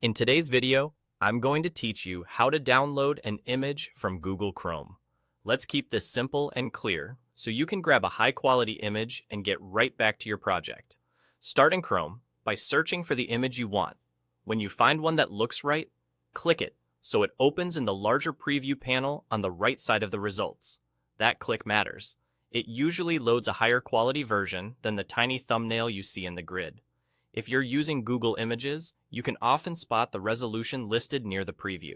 In today's video, I'm going to teach you how to download an image from Google Chrome. Let's keep this simple and clear so you can grab a high-quality image and get right back to your project. Start in Chrome by searching for the image you want. When you find one that looks right, click it so it opens in the larger preview panel on the right side of the results. That click matters. It usually loads a higher quality version than the tiny thumbnail you see in the grid. If you're using Google Images, you can often spot the resolution listed near the preview.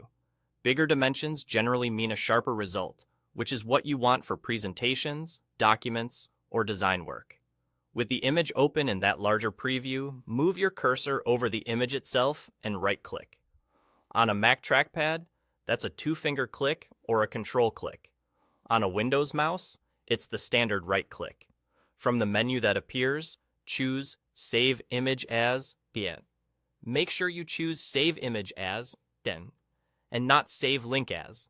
Bigger dimensions generally mean a sharper result, which is what you want for presentations, documents, or design work. With the image open in that larger preview, move your cursor over the image itself and right-click. On a Mac trackpad, that's a two-finger click or a control click. On a Windows mouse, it's the standard right-click. From the menu that appears, choose Save Image As, bien. Make sure you choose Save Image As, bien, and not Save Link As.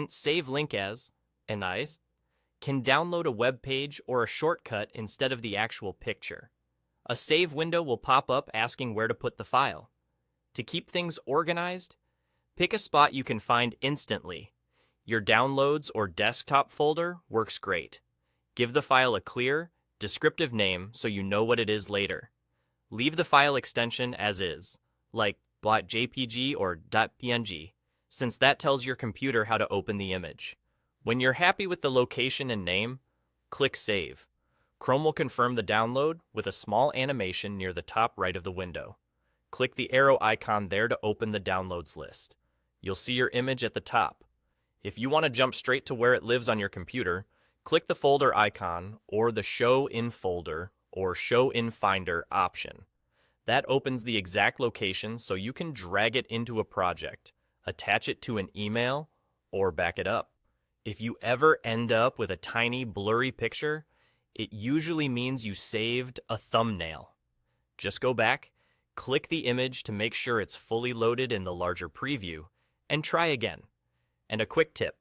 Save Link As, nice, can download a web page or a shortcut instead of the actual picture. A save window will pop up asking where to put the file. To keep things organized, pick a spot you can find instantly. Your Downloads or Desktop folder works great. Give the file a clear, descriptive name so you know what it is later. Leave the file extension as is, like .jpg or .png, since that tells your computer how to open the image. When you're happy with the location and name, click Save. Chrome will confirm the download with a small animation near the top right of the window. Click the arrow icon there to open the downloads list. You'll see your image at the top. If you want to jump straight to where it lives on your computer, click the folder icon or the Show in Folder or Show in Finder option. That opens the exact location so you can drag it into a project, attach it to an email, or back it up. If you ever end up with a tiny blurry picture, it usually means you saved a thumbnail. Just go back, click the image to make sure it's fully loaded in the larger preview, and try again. And a quick tip,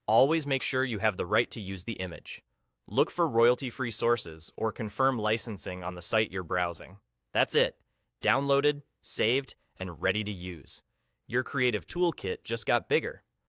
always make sure you have the right to use the image. Look for royalty-free sources or confirm licensing on the site you're browsing. That's it. Downloaded, saved, and ready to use. Your creative toolkit just got bigger.